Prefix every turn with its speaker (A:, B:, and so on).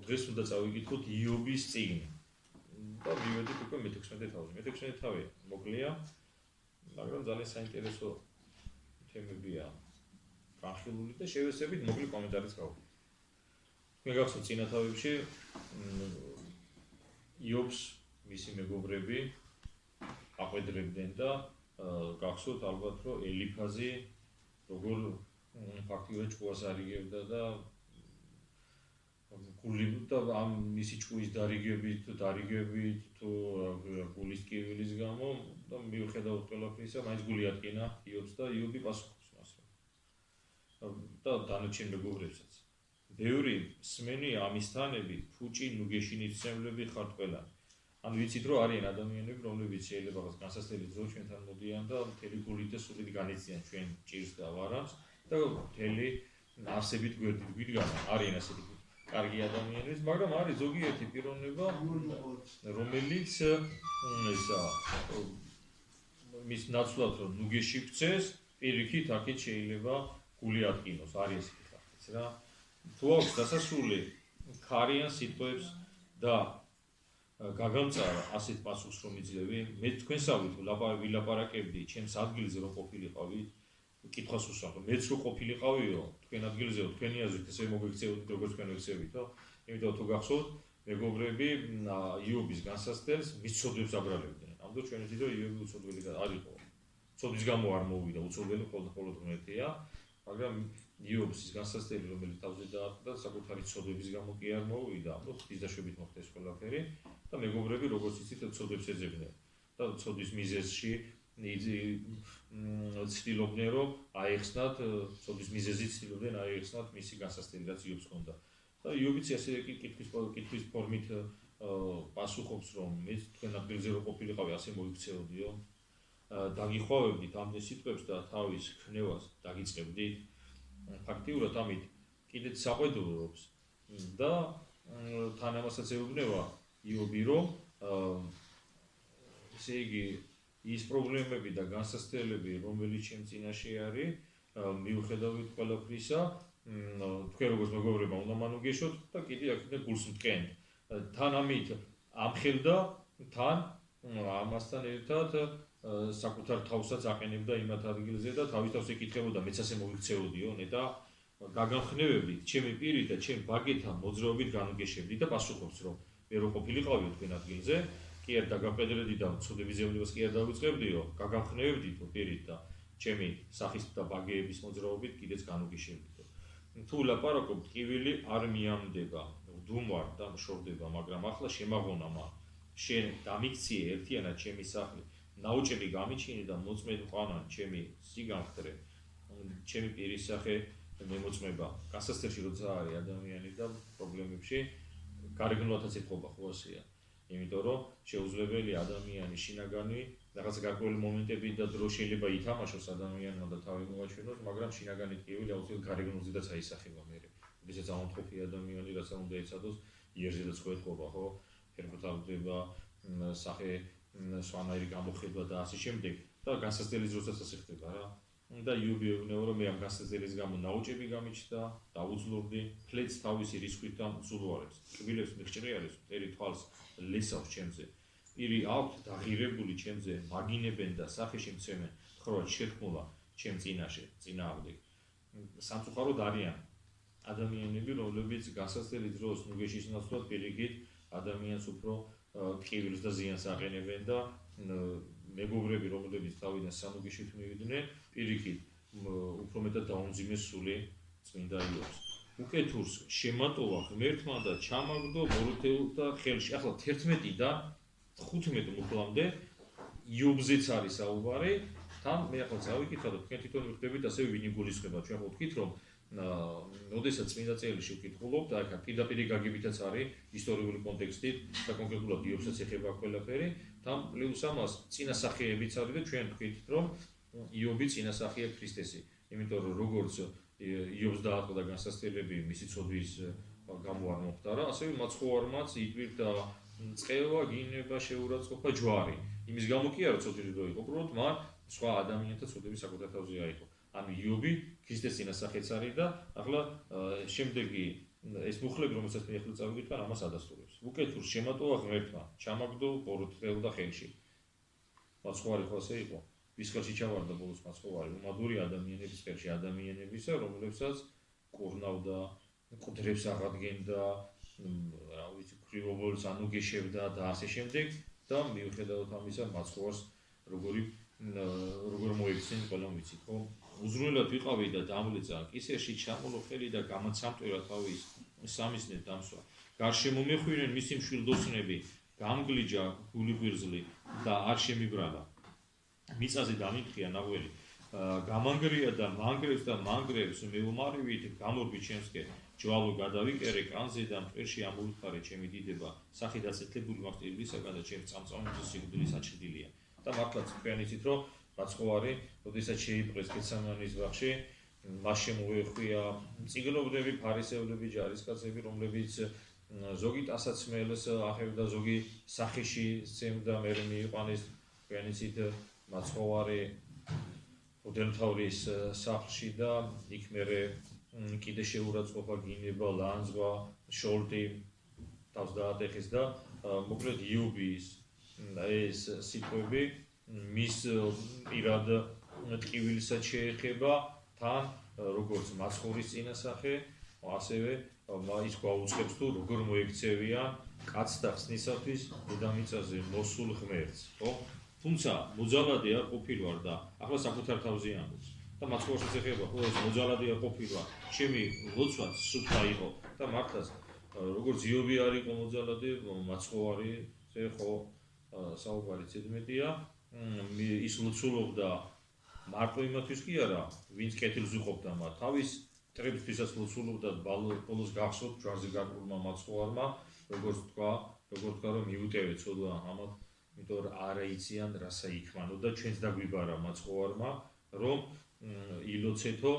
A: დღეს უნდა წავიკითხოთ იობის წიგნი. და მივედით უკვე მე-16 თავზე. მე-16 თავი მოკლეა, მაგრამ ძალიან საინტერესო თემებია განხილული და შევეცდებით მოკლე კომენტარიც გავუყუროთ. მე გახსოვთ წინა თავებში იობს მისი მეგობრები აყვედრებდნენ და გახსოვთ ალბათ რომ ელიფაზი როგორ ფაქტიურად ჭკუას არიგებდა და გული და ამ მისი ჭკუის დარიგებით თუ გულის ტკივილის გამო და მიუხედავად ყველაფრისა მაინც გული ატკინა იობს და იობი პასუხობს მას. და დანარჩენ მეგობრებსაც. ბევრი სმენი ამისთანები ფუჭი ნუგეშინიცემლები ხართ ყველანი. ანუ ვიცით რომ არიან ადამიანები რომლებიც შეიძლება განსასწრელი დრო ჩვენთან მოდიან და მთელი გულით და სულით განიცდიან ჩვენ ჭირს და ვარანს და მთელი არსებით გვერდით გვიდგან არიან ასეთი კარგი ადამიანები, მაგრამ არის ზოგიერთი პიროვნება რომელიც მის ნაცვლად რომ ნუგეში ქცეს პირიქით აქეთ შეიძლება გული ატკინოს არის ესეთი ხალხიც რა. თუ აქვს დასასრული ქარიან სიტყვებს და გაგამწარა ასეთ პასუხს რომ იძლევი, მე თქვენსავით ვილაპარაკებდი ჩემს ადგილზე რომ ყოფილიყავი, კითხვას უსვამო, მეც რო ყოფილიყავიო, თქვენ ადგილზეო, თქვენი აზრით ესე მოგექცეოდით როგორც თქვენ ვექცევითო, იმიტომ თუ გახსოვთ, მეგობრები იობის განსასწრებს მის ცოდვებს აბრალებდნენ. ამდენ ჩვენ ვიცით რომ იობი უცოდველი არ იყო. ცოდვის გამო არ მოვიდა, უცოდველი მხოლოდ ღმერთია, მაგრამ იობის განსასწრელი რომელიც თავზე დააყდა, საკუთარი ცოდვების გამო კი არ მოვიდა, ღვთის დაშვებით მოხდა ეს ყველაფერი და მეგობრები როგორც იცით ცოდვებს ეძებდნენ. და ცოდვის მიზეზში ცდილობდნენ რომ აეხსნათ, ცოდვის მიზეზით ცდილობდნენ აეხსნათ მისი განსასწრელი რაც იობს ჰქონდა. და იობიც ესე კითხვის ფორმით პასუხობს რომ მე თქვენ ადგილზე რო ყოფილიყავი ასე მოიქცეოდიო. დაგიხვავებდით ამდენ სიტყვებს და თავის ქნევას დაგიწყებდით. ფაქტიურად ამით კიდეც საყვედურობს და თან ამასაც ეუბნება იობი რომ ესე იგი ის პრობლემები და განსასწრებლები რომელიც ჩემ წინაშე არის მიუხედავად ყველაფრისა თქვენ როგორც მეგობრებმა უნდა მანუგეშოთ და კიდე აქედან გულს მტკენ. თან ამით ამხელდა თან ამასთან ერთად საკუთარ თავსაც აყენებდა იმათ ადგილზე და თავის თავს ეკითხებოდა მეც ასე მოიქცეოდიო და გაგამხნევებდით ჩემი პირით და ჩემ ბაგეთან მოძრაობით განუგეშებდით და პასუხობს რომ მე რო ყოფილიყავიო თქვენ ადგილზე კი არ დაგაყედრედი და ცოდების ზევნებას კი არ დავიწყებდიო გაგამხნევებდით პირით და ჩემი სახის და ბაგეების მოძრაობით კიდეც განუგეშებდით. თუ ლაპარაკობ ტკივილი არ მიამდება, ვდუმვარ და მშორდება, მაგრამ ახლა შემაღონა მა შენ დამიქციე ერთიანად ჩემი სახლი ნაუჭები გამიჩინე და მოწმედ მყანან ჩემი სიგანხდრე ჩემი პირის სახე მემოწმება გასასწრებში როცა არის ადამიანი და პრობლემებში გარეგნულადაც ეთყობა ხო ასეა. იმიტომ რომ შეუძლებელი ადამიანი შინაგანი რაღაც გარკვეული მომენტები და დრო შეიძლება ითამაშოს ადამიანმა და თავი მოაჩვენოს, მაგრამ შინაგანი ტკივილი აუცილებლად გარეგნულზედაც აისახება მერე. როდესაც ამომწყობი ადამიანი რაცა უნდა ეცადოს იერზედაც ხო ეთყობა ხო? ფერფოთავდება სახე სვანაირი გამოხედვა და ასე შემდეგ და განსასწრელი დროსაც ასე ხდება რა. და იობი ეუბნება რომ მე ამ განსასწრელის გამო ნაუჭები გამიჩნდა, დავუძლურდი, ფლეთს თავისი რისხვით და მძულვარებს. კბილებს მიხჭრი არის, ერი თვალს ლესავს ჩემზე. პირი აქვთ დაღირებული ჩემზე, მაგინებენ და სახეში მცემენ, ხროა შეთქმულა ჩემ წინაშე, წინააღმდეგ. სამწუხაროდ არიან ადამიანები, რომლებიც განსასწრელი დროს ნუგეშის ნაცვლად პირიქით ადამიანს უფრო ტკივილს და ზიანს აყენებენ და მეგობრები რომლებიც თავიდან სანუგეშით მივიდნენ პირიქით უფრო მეტად დაუნძიმეს სული წმინდა იობს. უკეთურს შემატოვა ღმერთმა და ჩამაგდო ბოროტეულთა ხელში. ახლა 11-დან 15 მუხლამდე იობზეც არის საუბარი. თან მე ახლა წავიკითხა და თქვენ თვითონ ვიხდებით ასევე ვინ იგულისხმება. ჩვენ ვთქვით რომ როდესაც წმინდა წერილში ვკითხულობთ, აქ პირდაპირ გაგებითაც არის ისტორიული კონტექსტით და კონკრეტულად იობსაც ეხება ყველაფერი. თან პლუს ამას წინასახეებიც არის და ჩვენ ვთქვით რომ იობი წინასახეა ქრისტესი. იმიტომ რომ როგორც იობს დაატყდა განსასწრებლები მისი ცოდვის გამო არ მომხდარა, ასევე მაცხოვარმაც იტვირთა წყევა, გინება, შეურაცხყოფა, ჯვარი. იმის გამო კი არა ცოდვილი რო იყო, უბრალოდ მან სხვა ადამიანთა ცოდვები საკუთარ თავზე აიღო. ანუ იობი ქრისტეს წინასახეც არის და ახლა შემდეგი ეს მუხლები, რომელსაც მე ახლა წავიკითხა, ამას ადასტურებს. უკეთ თუ შემატოვა ღმერთმა, ჩამაგდო პოროტრეულ და ხელში. მაცხოვარი ხო ასე იყო. ვის ხელში ჩავარდა ბოლოს მაცხოვარი? უმადური ადამიანების ხელში, ადამიანებისა, რომლებსაც კურნავდა, მკვდრებს აღადგენდა, რა ვიცი, ქრივობოლს ანუგეშებდა და ასე შემდეგ და მიუხედავად ამისა მაცხოვარს როგორ მოიქცნენ ყველამ ვიცით, ხო? უზრუნველად ვიყავი და დამლეცა კისერში ჩამოლო ხელი და გამაცამტვირა თავის სამიზნე დამსვა. გარშემო მეხვინენ მისი მშვილდოსნები, გამგლიჯა გულიღვირზლი და არ შემიბრალა. მიწაზე დამიფრია ნაღველი. გამანგრია და მანგრევს და მანგრევს მეუმარივით გამორბი ჩემსკენ. ჯვალო გადავიკერე კანზე და მყერში ამოუთხარე ჩემი დიდება. სახი დაწეთლებული მაქვს ტირბლისაგან და ჩემს წამწამუნჯის სიკვდილი საჩრდილია. და მართლაც თქვენ იცით რომ მაცხოვარი, როდესაც შეიპყრეს გეცემანის ბაღში, მას შემოეხვია წიგნობრები, ფარისევლები, ჯარისკაცები, რომლებიც ზოგი ტასაცმელს ახევდა, ზოგი სახიში სცემდა, მერე მიიყვანეს თქვენ იცით მაცხოვარი უდელმთავრის სახლში და იქ მერე კიდე შეურაცხყოფა, გინება, ლანძღვა, შოლტი თავს დაატეხეს და მოკლედ იუბის ეს სიტყვები მის პირად ტკივილსაც შეეხება თან როგორც მაცხოვრის წინასახე, ასევე ის გვაუწყებს თუ როგორ მოექცევიან კაცს და ხსნისათვის დედამიწაზე მოსულ ღმერთს, ხო? თუმცა მოძალადე არ ყოფილვარ და ახლა საკუთარ თავზე ამბობს. და მაცხოვარსაც ეხება, ხო, ეს მოძალადე არ ყოფილვარ, ჩემი ლოცვაც სუფთა იყო და მართლაც როგორც იობი არ იყო მოძალადე, მაცხოვარი ხო საუბარი ცედმეტია, ის ლოცულობდა მარტო იმათვის კი არა, ვინც კეთილს უყოფდა მათ, თავის მტრებისთვისაც ლოცულობდა ბოლოს გახსოვთ ჯვარზე გარყულმა მაცხოვარმა, როგორც თქვა, რომ მიუტევე ცოდვა ამათ, იმიტომ რომ არ აიციან რასა იქმანო და ჩვენც დაგვიბარა მაცხოვარმა, რომ ილოცეთო